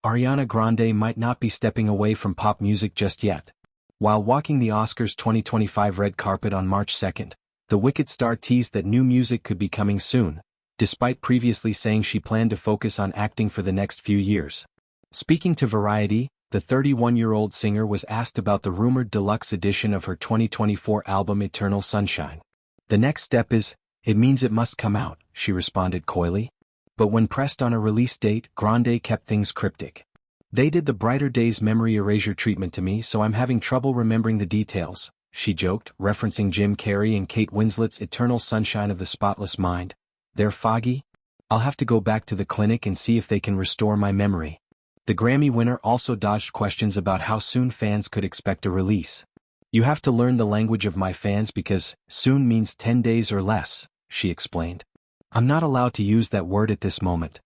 Ariana Grande might not be stepping away from pop music just yet. While walking the Oscars 2025 red carpet on March 2nd, the Wicked star teased that new music could be coming soon, despite previously saying she planned to focus on acting for the next few years. Speaking to Variety, the 31-year-old singer was asked about the rumored deluxe edition of her 2024 album Eternal Sunshine. "The next step is, it means it must come out," she responded coyly. But when pressed on a release date, Grande kept things cryptic. "They did the Brighter Days memory erasure treatment to me, so I'm having trouble remembering the details," she joked, referencing Jim Carrey and Kate Winslet's Eternal Sunshine of the Spotless Mind. "They're foggy? I'll have to go back to the clinic and see if they can restore my memory." The Grammy winner also dodged questions about how soon fans could expect a release. "You have to learn the language of my fans because soon means 10 days or less," she explained. "I'm not allowed to use that word at this moment."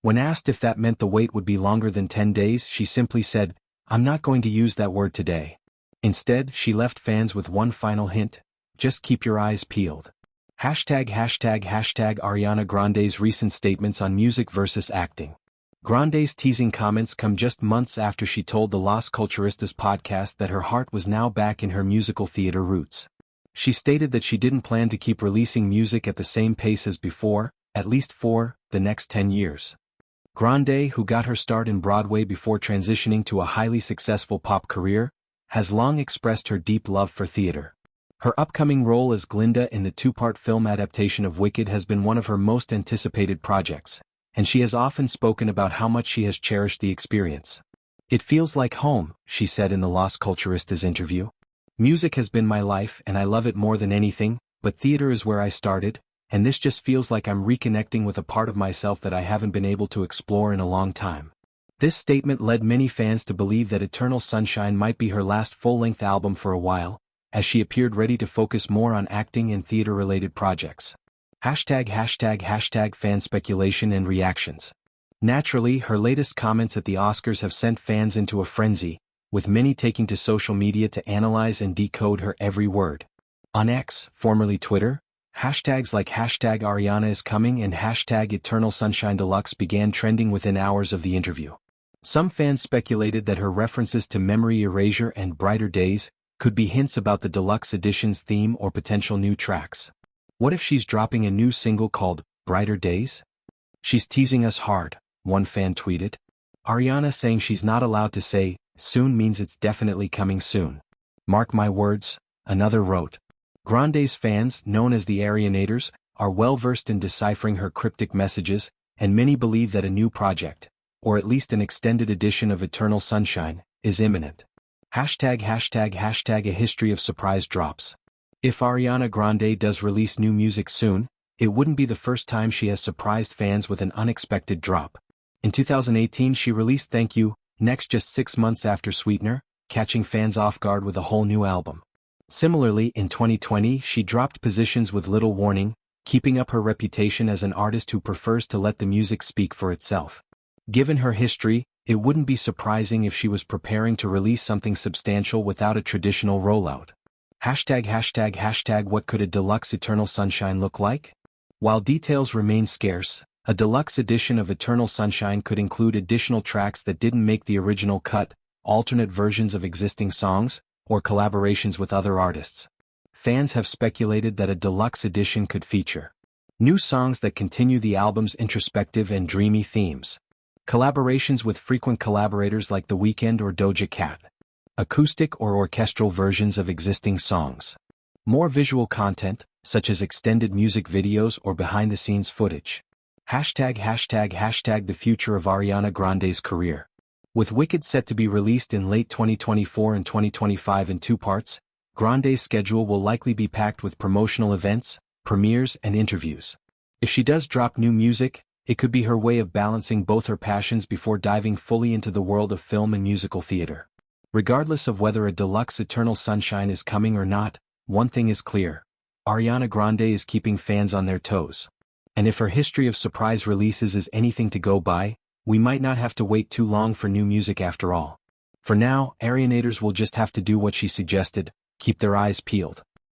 When asked if that meant the wait would be longer than 10 days, she simply said, "I'm not going to use that word today." Instead, she left fans with one final hint: just keep your eyes peeled. Ariana Grande's recent statements on music versus acting. Grande's teasing comments come just months after she told the Las Culturistas podcast that her heart was now back in her musical theater roots. She stated that she didn't plan to keep releasing music at the same pace as before, at least for the next 10 years. Grande, who got her start in Broadway before transitioning to a highly successful pop career, has long expressed her deep love for theater. Her upcoming role as Glinda in the two-part film adaptation of Wicked has been one of her most anticipated projects, and she has often spoken about how much she has cherished the experience. "It feels like home," she said in the Las Culturistas interview. "Music has been my life and I love it more than anything, but theater is where I started, and this just feels like I'm reconnecting with a part of myself that I haven't been able to explore in a long time." This statement led many fans to believe that Eternal Sunshine might be her last full-length album for a while, as she appeared ready to focus more on acting and theater-related projects. Fan speculation and reactions. Naturally, her latest comments at the Oscars have sent fans into a frenzy, with many taking to social media to analyze and decode her every word. On X, formerly Twitter, hashtags like #Ariana is coming and #Eternal Sunshine Deluxe began trending within hours of the interview. Some fans speculated that her references to memory erasure and Brighter Days could be hints about the deluxe edition's theme or potential new tracks. "What if she's dropping a new single called Brighter Days? She's teasing us hard," one fan tweeted. Ariana saying she's not allowed to say soon means it's definitely coming soon. "Mark my words," another wrote. Grande's fans, known as the Arianators, are well versed in deciphering her cryptic messages, and many believe that a new project, or at least an extended edition of Eternal Sunshine, is imminent. #A history of surprise drops. If Ariana Grande does release new music soon, it wouldn't be the first time she has surprised fans with an unexpected drop. In 2018 she released Thank You, Next just 6 months after Sweetener, catching fans off guard with a whole new album. Similarly, in 2020 she dropped Positions with little warning, keeping up her reputation as an artist who prefers to let the music speak for itself. Given her history, it wouldn't be surprising if she was preparing to release something substantial without a traditional rollout. What could a deluxe Eternal Sunshine look like? While details remain scarce, a deluxe edition of Eternal Sunshine could include additional tracks that didn't make the original cut, alternate versions of existing songs, or collaborations with other artists. Fans have speculated that a deluxe edition could feature new songs that continue the album's introspective and dreamy themes, collaborations with frequent collaborators like The Weeknd or Doja Cat, acoustic or orchestral versions of existing songs, more visual content, such as extended music videos or behind-the-scenes footage. The future of Ariana Grande's career. With Wicked set to be released in late 2024 and 2025 in 2 parts, Grande's schedule will likely be packed with promotional events, premieres and interviews. If she does drop new music, it could be her way of balancing both her passions before diving fully into the world of film and musical theater. Regardless of whether a deluxe Eternal Sunshine is coming or not, one thing is clear: Ariana Grande is keeping fans on their toes. And if her history of surprise releases is anything to go by, we might not have to wait too long for new music after all. For now, Arianators will just have to do what she suggested: keep their eyes peeled.